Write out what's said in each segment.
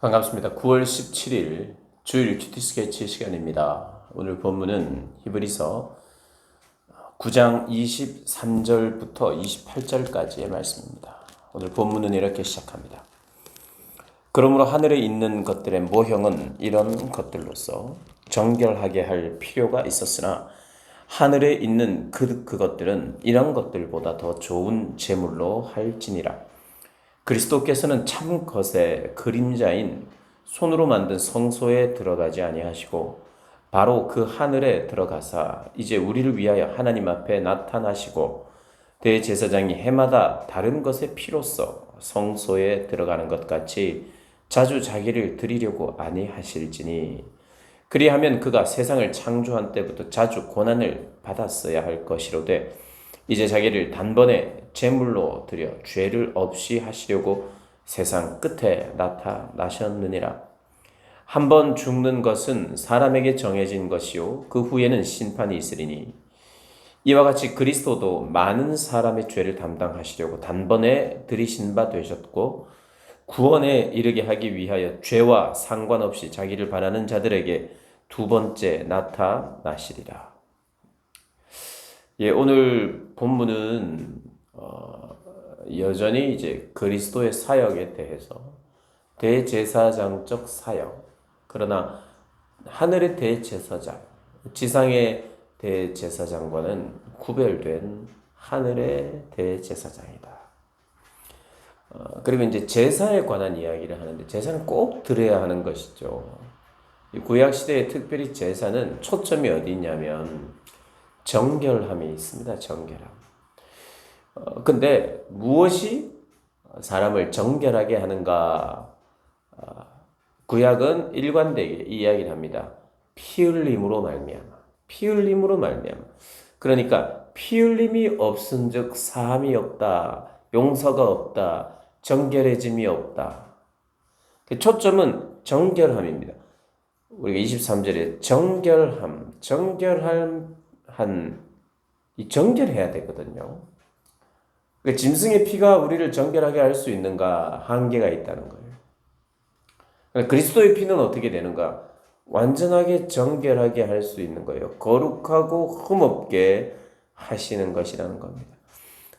반갑습니다. 9월 17일 주일 큐티 스케치 시간입니다. 오늘 본문은 히브리서 9장 23절부터 28절까지의 말씀입니다. 오늘 본문은 이렇게 시작합니다. 그러므로 하늘에 있는 것들의 모형은 이런 것들로서 정결하게 할 필요가 있었으나 하늘에 있는 그것들은 이런 것들보다 더 좋은 제물로 할지니라. 그리스도께서는 참 것의 그림자인 손으로 만든 성소에 들어가지 아니하시고 바로 그 하늘에 들어가사 이제 우리를 위하여 하나님 앞에 나타나시고 대제사장이 해마다 다른 것의 피로써 성소에 들어가는 것 같이 자주 자기를 드리려고 아니하실지니 그리하면 그가 세상을 창조한 때부터 자주 고난을 받았어야 할 것이로되 이제 자기를 단번에 제물로 드려 죄를 없이 하시려고 세상 끝에 나타나셨느니라. 한번 죽는 것은 사람에게 정해진 것이요 그 후에는 심판이 있으리니 이와 같이 그리스도도 많은 사람의 죄를 담당하시려고 단번에 들이신 바 되셨고 구원에 이르게 하기 위하여 죄와 상관없이 자기를 바라는 자들에게 두 번째 나타나시리라. 오늘 본문은 여전히 이제 그리스도의 사역에 대해서 대제사장적 사역, 그러나 하늘의 대제사장, 지상의 대제사장과는 구별된 하늘의 대제사장이다. 그리고 이제 제사에 관한 이야기를 하는데 제사는 꼭 드려야 하는 것이죠. 구약 시대에 특별히 제사는 초점이 어디 있냐면 정결함이 있습니다. 정결함. 근데 무엇이 사람을 정결하게 하는가? 구약은 일관되게 이야기를 합니다. 피 흘림으로 말미암아. 피 흘림으로 말미암아. 그러니까 피 흘림이 없은즉 사함이 없다. 용서가 없다. 정결해짐이 없다. 초점은 정결함입니다. 우리가 23절에 정결해야 되거든요. 그러니까 짐승의 피가 우리를 정결하게 할 수 있는가? 한계가 있다는 거예요. 그러니까 그리스도의 피는 어떻게 되는가? 완전하게 정결하게 할 수 있는 거예요. 거룩하고 흠없게 하시는 것이라는 겁니다.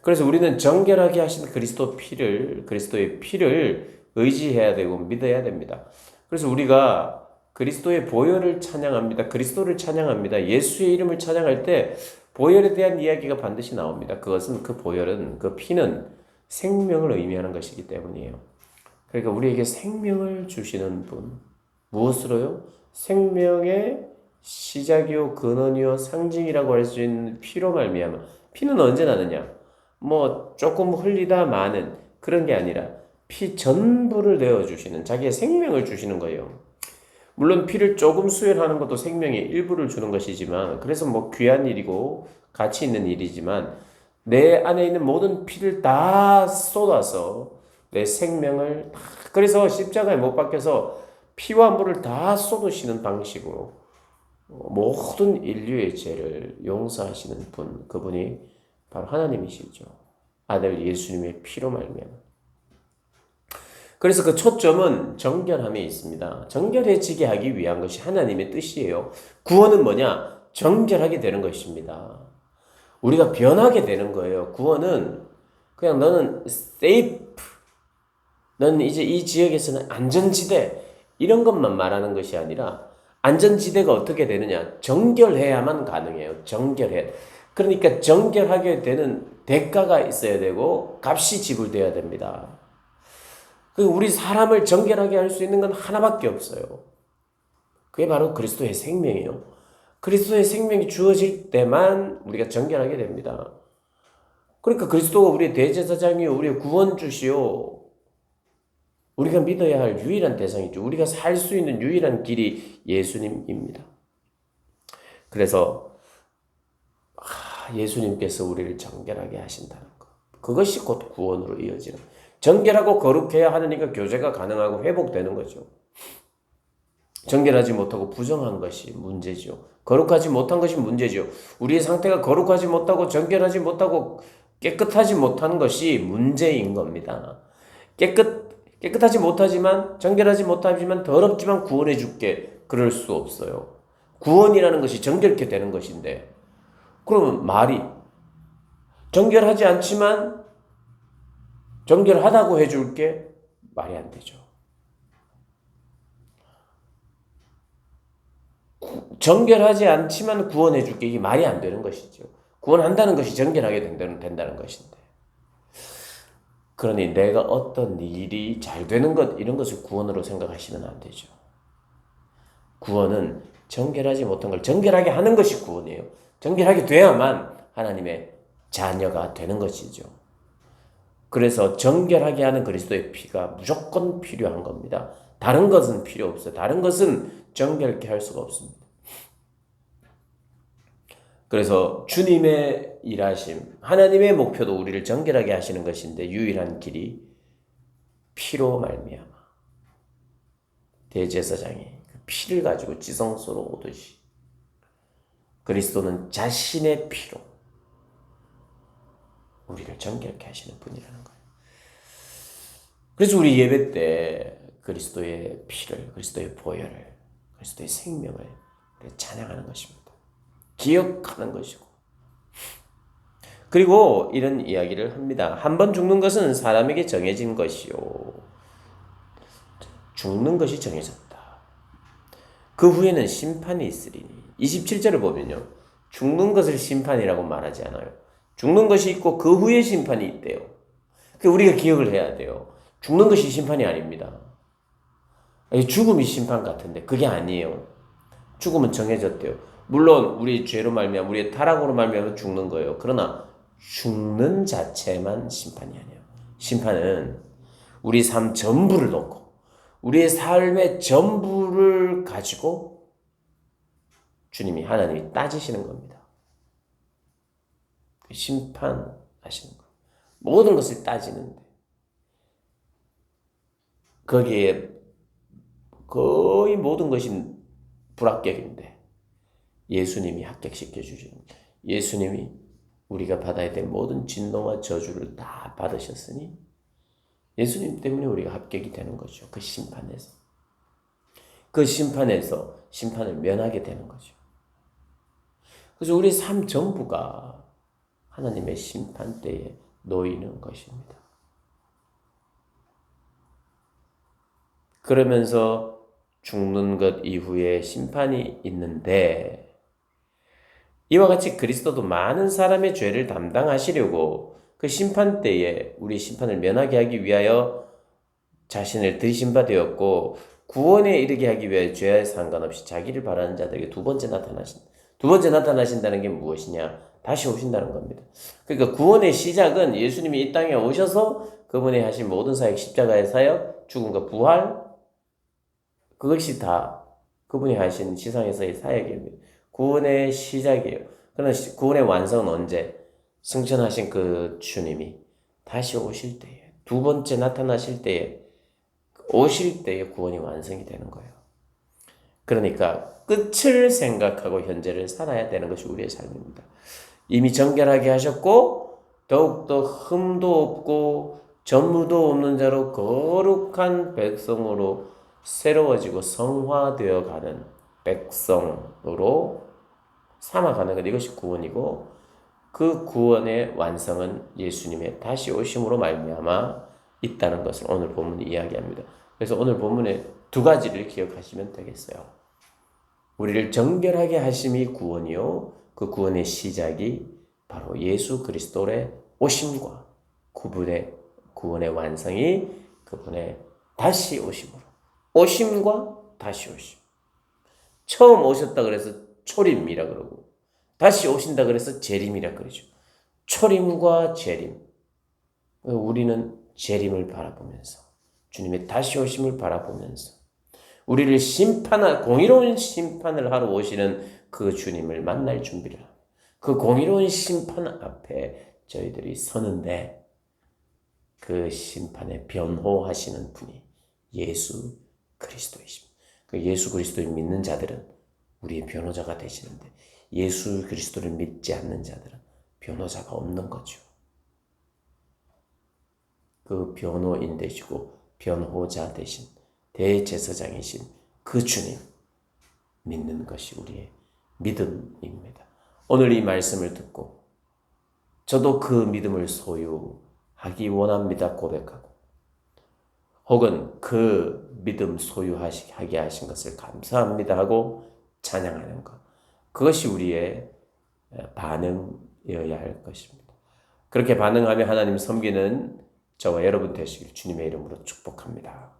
그래서 우리는 정결하게 하시는 그리스도의 피를 의지해야 되고 믿어야 됩니다. 그래서 우리가 그리스도의 보혈을 찬양합니다. 그리스도를 찬양합니다. 예수의 이름을 찬양할 때 보혈에 대한 이야기가 반드시 나옵니다. 그 보혈은, 그 피는 생명을 의미하는 것이기 때문이에요. 그러니까 우리에게 생명을 주시는 분. 무엇으로요? 생명의 시작이요, 근원이요, 상징이라고 할 수 있는 피로 말미암아. 피는 언제 나느냐? 조금 흘리다 마는 그런 게 아니라 피 전부를 내어주시는, 자기의 생명을 주시는 거예요. 물론 피를 조금 수혈하는 것도 생명의 일부를 주는 것이지만, 그래서 귀한 일이고 가치 있는 일이지만, 내 안에 있는 모든 피를 다 쏟아서 내 생명을 그래서 십자가에 못 박혀서 피와 물을 다 쏟으시는 방식으로 모든 인류의 죄를 용서하시는 분, 그분이 바로 하나님이시죠. 아들 예수님의 피로 말미암아. 그래서 그 초점은 정결함에 있습니다. 정결해지게 하기 위한 것이 하나님의 뜻이에요. 구원은 뭐냐? 정결하게 되는 것입니다. 우리가 변하게 되는 거예요. 구원은 그냥 너는 safe, 너는 이제 이 지역에서는 안전지대, 이런 것만 말하는 것이 아니라 안전지대가 어떻게 되느냐? 정결해야만 가능해요. 정결해. 그러니까 정결하게 되는 대가가 있어야 되고 값이 지불돼야 됩니다. 우리 사람을 정결하게 할 수 있는 건 하나밖에 없어요. 그게 바로 그리스도의 생명이에요. 그리스도의 생명이 주어질 때만 우리가 정결하게 됩니다. 그러니까 그리스도가 우리의 대제사장이요, 우리의 구원주시요, 우리가 믿어야 할 유일한 대상이죠. 우리가 살 수 있는 유일한 길이 예수님입니다. 그래서 예수님께서 우리를 정결하게 하신다는 것, 그것이 곧 구원으로 이어지는, 정결하고 거룩해야 하느니까 교제가 가능하고 회복되는 거죠. 정결하지 못하고 부정한 것이 문제죠. 거룩하지 못한 것이 문제죠. 우리의 상태가 거룩하지 못하고 정결하지 못하고 깨끗하지 못한 것이 문제인 겁니다. 깨끗하지 못하지만, 정결하지 못하지만 더럽지만 구원해 줄게. 그럴 수 없어요. 구원이라는 것이 정결케 되는 것인데, 그러면 말이 정결하지 않지만 정결하다고 해줄게, 말이 안 되죠. 정결하지 않지만 구원해 줄게, 이게 말이 안 되는 것이죠. 구원한다는 것이 정결하게 된다는 것인데, 그러니 내가 어떤 일이 잘 되는 것, 이런 것을 구원으로 생각하시면 안 되죠. 구원은 정결하지 못한 걸 정결하게 하는 것이 구원이에요. 정결하게 돼야만 하나님의 자녀가 되는 것이죠. 그래서 정결하게 하는 그리스도의 피가 무조건 필요한 겁니다. 다른 것은 필요 없어요. 다른 것은 정결케 할 수가 없습니다. 그래서 주님의 일하심, 하나님의 목표도 우리를 정결하게 하시는 것인데, 유일한 길이 피로 말미암아 대제사장이 그 피를 가지고 지성소로 오듯이 그리스도는 자신의 피로 우리를 정결케 하시는 분이라는 거예요. 그래서 우리 예배 때 그리스도의 피를, 그리스도의 보혈을, 그리스도의 생명을 찬양하는 것입니다. 기억하는 것이고. 그리고 이런 이야기를 합니다. 한 번 죽는 것은 사람에게 정해진 것이요. 죽는 것이 정해졌다. 그 후에는 심판이 있으리니. 27절을 보면요, 죽는 것을 심판이라고 말하지 않아요. 죽는 것이 있고 그 후에 심판이 있대요. 우리가 기억을 해야 돼요. 죽는 것이 심판이 아닙니다. 죽음이 심판 같은데 그게 아니에요. 죽음은 정해졌대요. 물론 우리 죄로 말미암아, 우리의 타락으로 말미암아 죽는 거예요. 그러나 죽는 자체만 심판이 아니에요. 심판은 우리 삶 전부를 놓고 우리의 삶의 전부를 가지고 주님이, 하나님이 따지시는 겁니다. 심판하시는 거. 모든 것을 따지는데 거기에 거의 모든 것이 불합격인데 예수님이 합격시켜 주시는, 예수님이 우리가 받아야 될 모든 진노와 저주를 다 받으셨으니 예수님 때문에 우리가 합격이 되는 거죠. 그 심판에서. 그 심판에서 심판을 면하게 되는 거죠. 그래서 우리 삶 전부가 하나님의 심판대에 놓이는 것입니다. 그러면서 죽는 것 이후에 심판이 있는데, 이와 같이 그리스도도 많은 사람의 죄를 담당하시려고 그 심판 때에 우리 심판을 면하게 하기 위하여 자신을 들이신 바 되었고, 구원에 이르게 하기 위하여 죄에 상관없이 자기를 바라는 자들에게 두 번째 나타나신다는 게 무엇이냐? 다시 오신다는 겁니다. 그러니까 구원의 시작은 예수님이 이 땅에 오셔서 그분이 하신 모든 사역, 십자가의 사역, 죽음과 부활, 그것이 다 그분이 하신 지상에서의 사역입니다. 구원의 시작이에요. 그러나 구원의 완성은 언제? 승천하신 그 주님이 다시 오실 때에, 두 번째 나타나실 때에, 오실 때에 구원이 완성이 되는 거예요. 그러니까 끝을 생각하고 현재를 살아야 되는 것이 우리의 삶입니다. 이미 정결하게 하셨고 더욱더 흠도 없고 전무도 없는 자로 거룩한 백성으로 새로워지고 성화되어 가는 백성으로 삼아가는 것, 이것이 구원이고, 그 구원의 완성은 예수님의 다시 오심으로 말미암아 있다는 것을 오늘 본문이 이야기합니다. 그래서 오늘 본문의 두 가지를 기억하시면 되겠어요. 우리를 정결하게 하심이 구원이요, 그 구원의 시작이 바로 예수 그리스도의 오심과 그분의 구원의 완성이 그분의 다시 오심으로, 오심과 다시 오심. 처음 오셨다 그래서 초림이라 그러고, 다시 오신다 그래서 재림이라 그러죠. 초림과 재림. 우리는 재림을 바라보면서, 주님의 다시 오심을 바라보면서, 우리를 공의로운 심판을 하러 오시는 그 주님을 만날 준비를 합니다. 그 공의로운 심판 앞에 저희들이 서는데, 그 심판에 변호하시는 분이 예수 그리스도이십니다. 그 예수 그리스도를 믿는 자들은 우리의 변호자가 되시는데, 예수 그리스도를 믿지 않는 자들은 변호자가 없는 거죠. 그 변호인 되시고 변호자 되신 대제사장이신 그 주님 믿는 것이 우리의 믿음입니다. 오늘 이 말씀을 듣고 저도 그 믿음을 소유하기 원합니다 고백하고, 혹은 그 믿음 소유하게 하신 것을 감사합니다 하고 찬양하는 것, 그것이 우리의 반응이어야 할 것입니다. 그렇게 반응하며 하나님 섬기는 저와 여러분 되시길 주님의 이름으로 축복합니다.